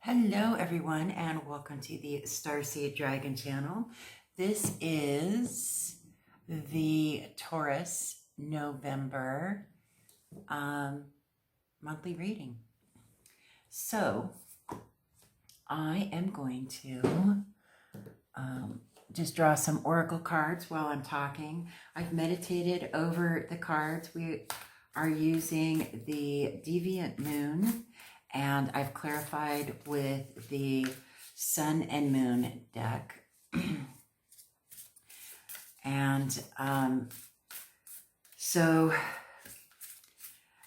Hello everyone and welcome to the Starseed Dragon channel. This is the Taurus November monthly reading. So I am going to just draw some oracle cards while I'm talking. I've meditated over the cards. We are using the Deviant Moon, and I've clarified with the Sun and Moon deck. And so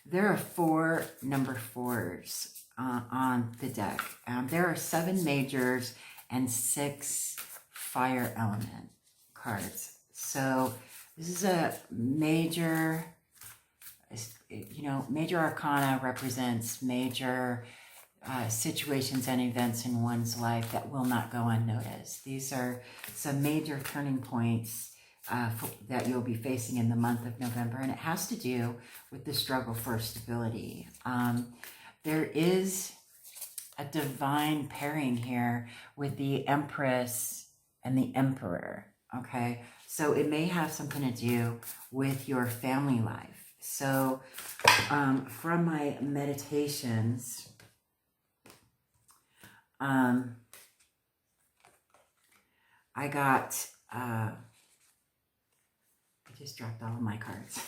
there are 4 number 4s on the deck. There are 7 majors and 6 fire element cards. So this is a major, major arcana represents major situations and events in one's life that will not go unnoticed. These are some major turning points that you'll be facing in the month of November, and it has to do with the struggle for stability. There is a divine pairing here with the Empress and the Emperor, okay? So it may have something to do with your family life. So from my meditations, I got, I just dropped all of my cards.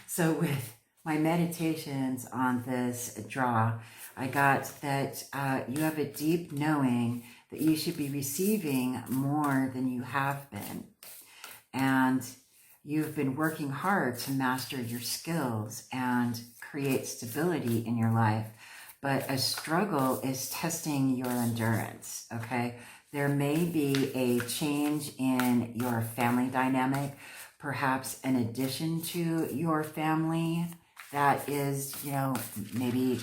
So with my meditations on this draw, I got that you have a deep knowing that you should be receiving more than you have been. And you've been working hard to master your skills and create stability in your life. But a struggle is testing your endurance, okay? There may be a change in your family dynamic, perhaps an addition to your family that is, maybe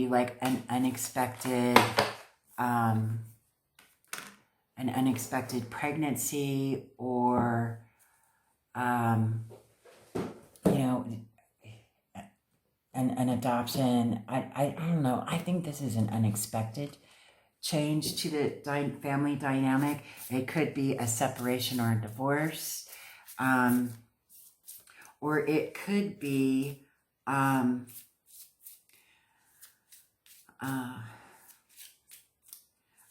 like an unexpected pregnancy, or an adoption. I don't know. I think this is an unexpected change to the family dynamic. It could be a separation or a divorce, or it could be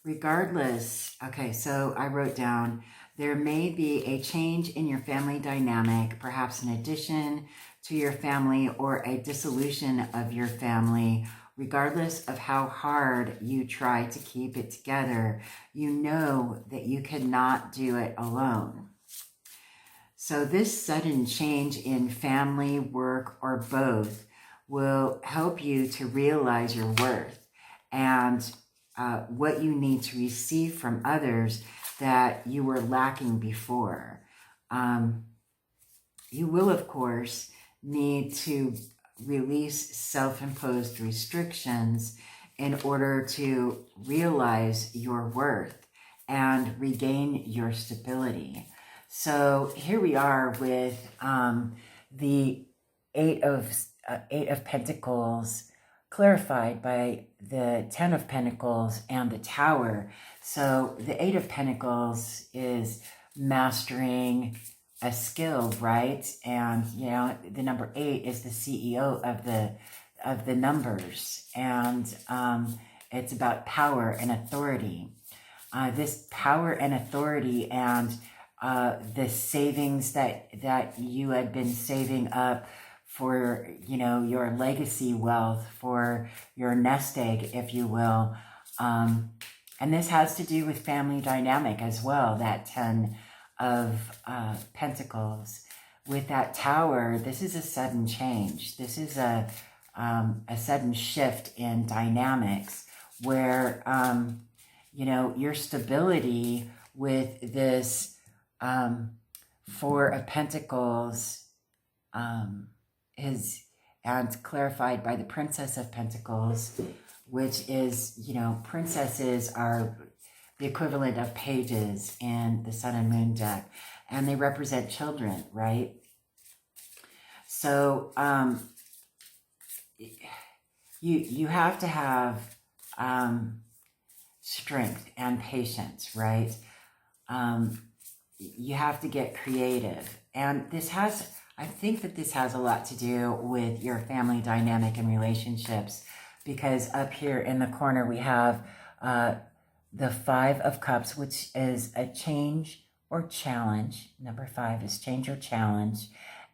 regardless. Okay, so I wrote down, there may be a change in your family dynamic, perhaps an addition to your family or a dissolution of your family. Regardless of how hard you try to keep it together, you know that you cannot do it alone. So this sudden change in family, work, or both will help you to realize your worth and what you need to receive from others that you were lacking before. You will, of course, need to release self-imposed restrictions in order to realize your worth and regain your stability. So here we are with the Eight of Pentacles clarified by the 10 of Pentacles and the Tower. So the 8 of Pentacles is mastering a skill, right? And the number 8 is the CEO of the numbers, and it's about power and authority. This power and authority, and the savings that you had been saving up for, your legacy wealth, for your nest egg, if you will. And this has to do with family dynamic as well, that 10 of Pentacles. With that Tower, this is a sudden change. This is a sudden shift in dynamics where, your stability with this 4 of Pentacles is, and clarified by the Princess of Pentacles, which is, princesses are the equivalent of pages in the Sun and Moon deck, and they represent children, right? So you have to have strength and patience, right? You have to get creative. And I think that this has a lot to do with your family dynamic and relationships, because up here in the corner we have the 5 of Cups, which is a change or challenge. Number 5 is change or challenge.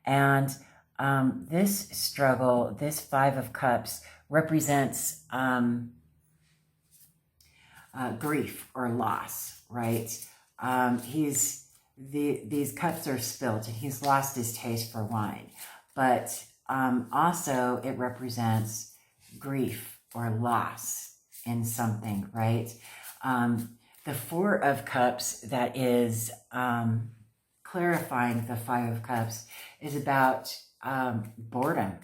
And this struggle, this 5 of Cups, represents grief or loss, right? These cups are spilt and he's lost his taste for wine. But also it represents grief or loss in something, right? The 4 of Cups, that is clarifying the 5 of Cups, is about boredom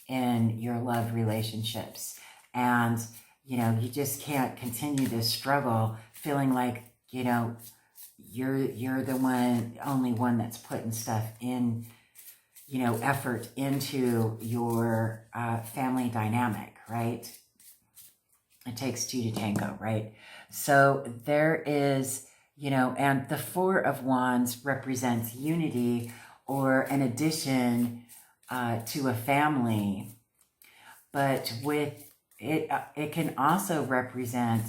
in your love relationships. And, you know, you just can't continue to struggle feeling like, you know, you're the only one that's putting stuff in, you know, effort into your family dynamic, right? It takes 2 to tango, right? So there is, you know, and the 4 of Wands represents unity or an addition to a family. But with it, it can also represent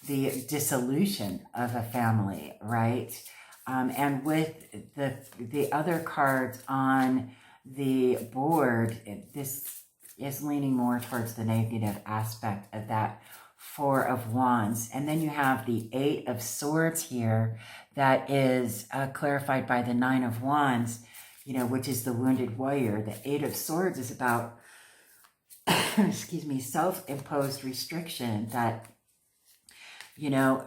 the dissolution of a family, right? And with the other cards on the board, this is leaning more towards the negative aspect of that 4 of Wands. And then you have the 8 of Swords here that is clarified by the 9 of Wands, you know, which is the wounded warrior. The 8 of Swords is about, excuse me, self-imposed restriction that, you know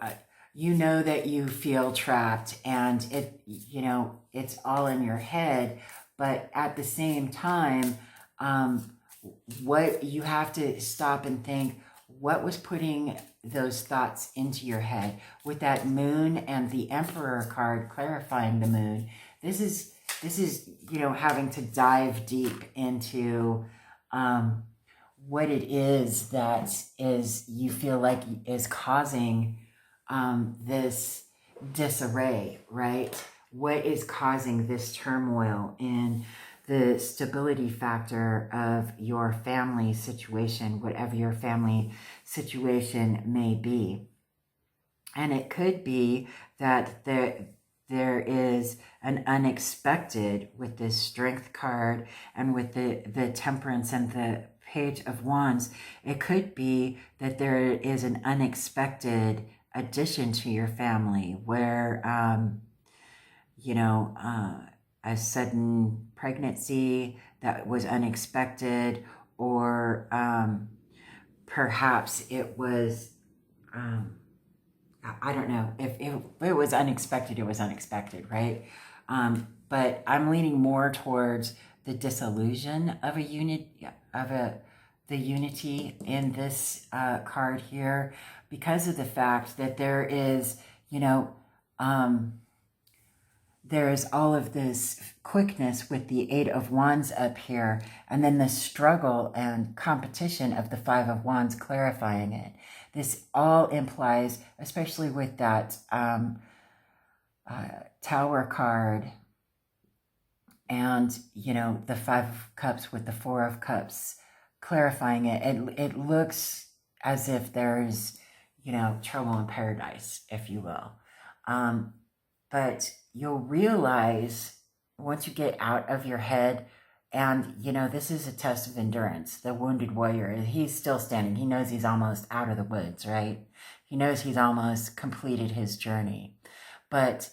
that you feel trapped and it, you know, it's all in your head. But at the same time, what you have to stop and think, what was putting those thoughts into your head? With that moon and the Emperor card clarifying the moon, this is, you know, having to dive deep into what it is that is, you feel like is causing this disarray, right? What is causing this turmoil in the stability factor of your family situation, whatever your family situation may be? And it could be that there is an unexpected with this Strength card and with the Temperance and the Page of Wands. It could be that there is an unexpected addition to your family where, you know, a sudden pregnancy that was unexpected, or perhaps it was, I don't know, if it was unexpected, it was unexpected, right? But I'm leaning more towards the dissolution of the unity in this card here, because of the fact that there is, you know, there is all of this quickness with the 8 of Wands up here, and then the struggle and competition of the 5 of Wands clarifying it. This all implies, especially with that Tower card and, you know, the 5 of Cups with the 4 of Cups clarifying it, it looks as if there's, you know, trouble in paradise, if you will. But you'll realize once you get out of your head, and, you know, this is a test of endurance. The wounded warrior, he's still standing. He knows he's almost out of the woods, right? He knows he's almost completed his journey. But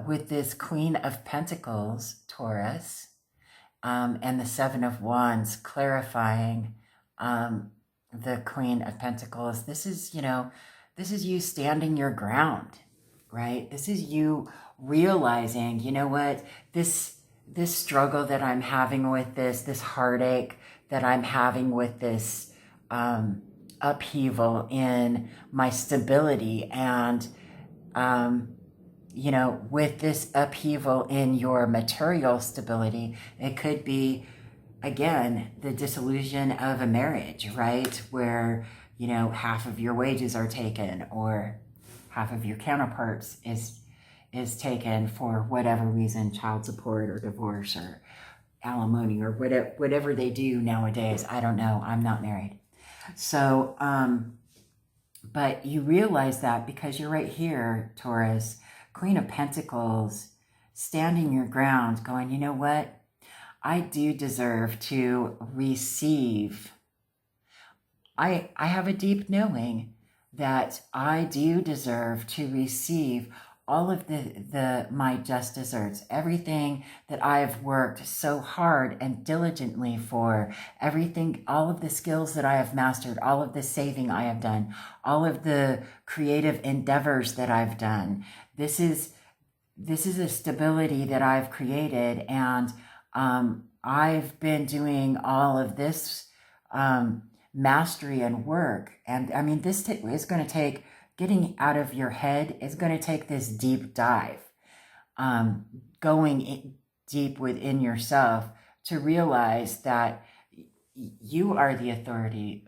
with this Queen of Pentacles, Taurus, and the 7 of Wands clarifying the Queen of Pentacles, this is, you know, this is you standing your ground, right? This is you realizing, you know what, this struggle that I'm having with this heartache that I'm having with this upheaval in my stability, and you know, with this upheaval in your material stability, it could be, again, the dissolution of a marriage, right? Where you know, half of your wages are taken, or half of your counterparts is taken for whatever reason, child support or divorce or alimony or whatever they do nowadays. I don't know. I'm not married. So, but you realize that because you're right here, Taurus, Queen of Pentacles, standing your ground, going, you know what? I do deserve to receive. I have a deep knowing that I do deserve to receive all of my just desserts, everything that I've worked so hard and diligently for, everything, all of the skills that I have mastered, all of the saving I have done, all of the creative endeavors that I've done. This is a stability that I've created, and I've been doing all of this mastery and work. And I mean, this is going to take, getting out of your head is going to take this deep dive, going deep within yourself to realize that you are the authority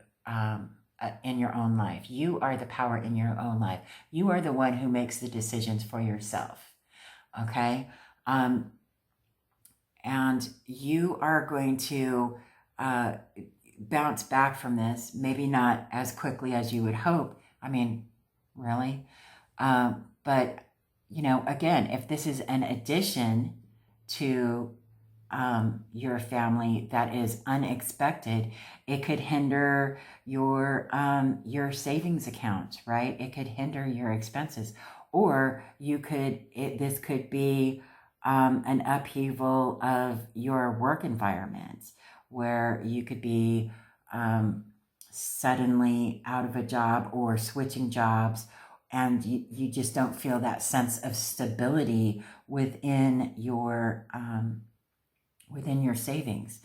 in your own life. You are the power in your own life. You are the one who makes the decisions for yourself. Okay? And you are going to bounce back from this, maybe not as quickly as you would hope. I mean, really? But, you know, again, if this is an addition to your family that is unexpected, it could hinder your savings account, right? It could hinder your expenses. Or this could be an upheaval of your work environment, where you could be suddenly out of a job or switching jobs, and you just don't feel that sense of stability within your savings.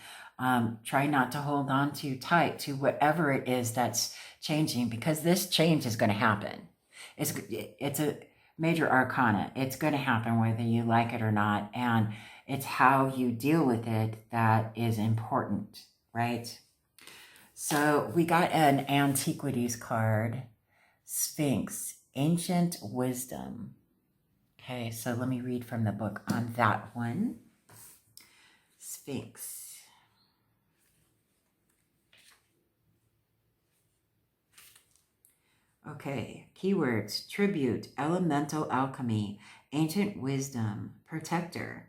Try not to hold on too tight to whatever it is that's changing, because this change is going to happen. It's a major arcana. It's going to happen whether you like it or not. And it's how you deal with it that is important, right? So we got an Antiquities card, Sphinx, Ancient Wisdom. Okay, so let me read from the book on that one. Sphinx. Okay, keywords: tribute, elemental alchemy, ancient wisdom, protector.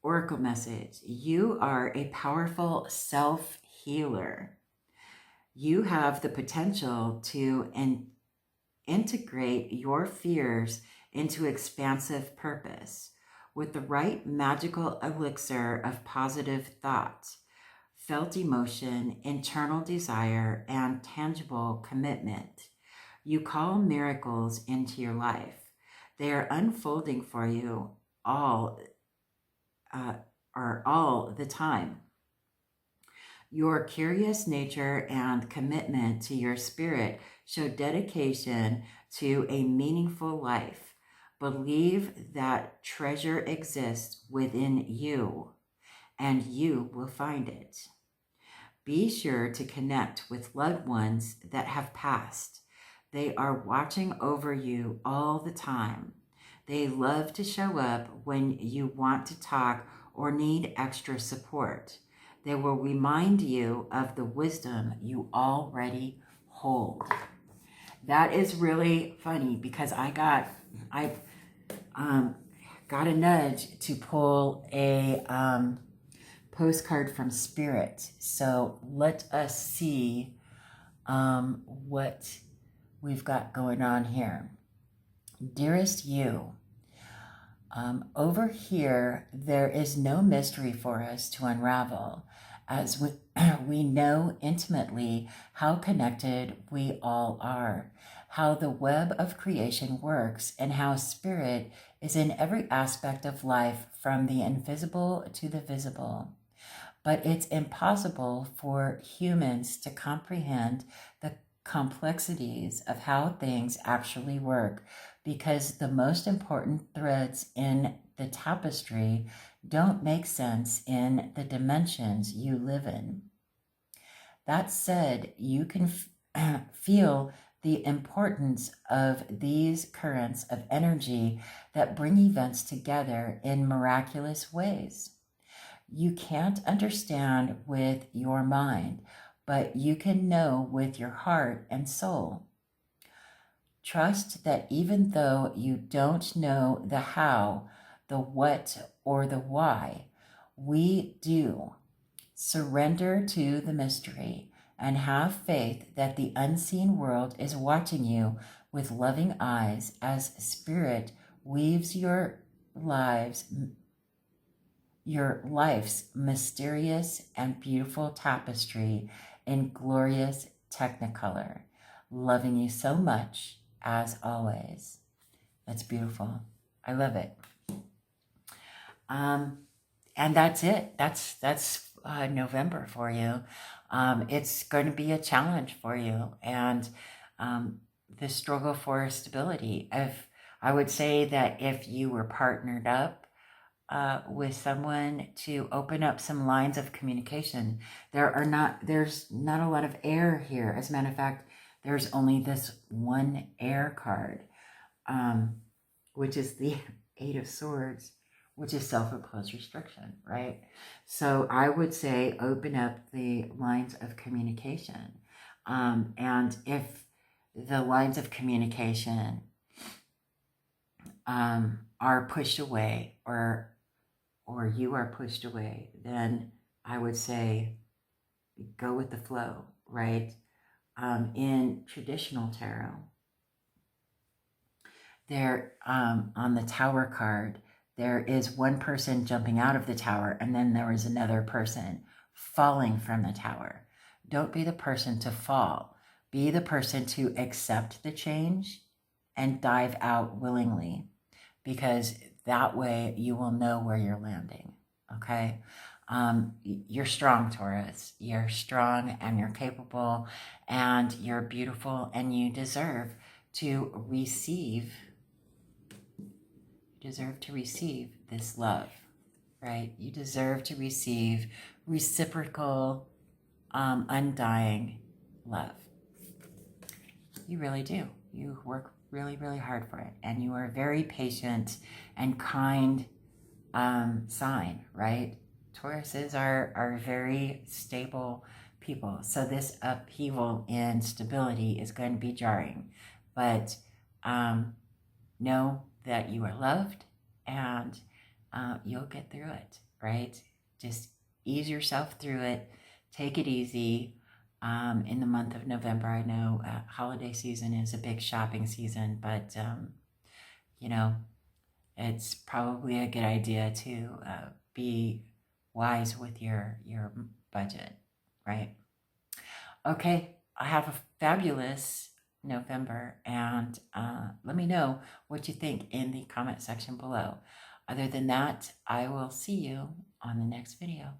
Oracle message: you are a powerful self-healer. You have the potential to integrate your fears into expansive purpose with the right magical elixir of positive thought, felt emotion, internal desire, and tangible commitment. You call miracles into your life. They are unfolding for you all the time. Your curious nature and commitment to your spirit show dedication to a meaningful life. Believe that treasure exists within you, and you will find it. Be sure to connect with loved ones that have passed. They are watching over you all the time. They love to show up when you want to talk or need extra support. They will remind you of the wisdom you already hold. That is really funny, because I got a nudge to pull a postcard from Spirit. So let us see what we've got going on here. Dearest you, over here, there is no mystery for us to unravel, as we know intimately how connected we all are, how the web of creation works, and how spirit is in every aspect of life, from the invisible to the visible. But it's impossible for humans to comprehend the complexities of how things actually work, because the most important threads in the tapestry don't make sense in the dimensions you live in. That said, you can feel the importance of these currents of energy that bring events together in miraculous ways. You can't understand with your mind, but you can know with your heart and soul. Trust that even though you don't know the how, the what, or the why, we do. Surrender to the mystery and have faith that the unseen world is watching you with loving eyes as Spirit weaves your life's mysterious and beautiful tapestry in glorious technicolor. Loving you so much, as always. That's beautiful. I love it. And that's it. That's November for you. It's going to be a challenge for you, and the struggle for stability. If I would say that if you were partnered up with someone to open up some lines of communication, there's not a lot of air here. As a matter of fact, there's only this one air card, which is the Eight of Swords, which is self-imposed restriction, right? So I would say open up the lines of communication. And if the lines of communication are pushed away, or you are pushed away, then I would say go with the flow, right? In traditional tarot, there on the Tower card, there is one person jumping out of the tower, and then there is another person falling from the tower. Don't be the person to fall. Be the person to accept the change and dive out willingly, because that way you will know where you're landing, okay? You're strong, Taurus. You're strong and you're capable and you're beautiful, and you deserve to receive this love, right? You deserve to receive reciprocal, undying love. You really do. You work really, really hard for it, and you are a very patient and kind sign, right? Tauruses are very stable people, so this upheaval in stability is going to be jarring, but know that you are loved, and you'll get through it, right? Just ease yourself through it. Take it easy. In the month of November, I know holiday season is a big shopping season, but it's probably a good idea to be wise with your budget, right? Okay, I have a fabulous November, and let me know what you think in the comment section below. Other than that, I will see you on the next video.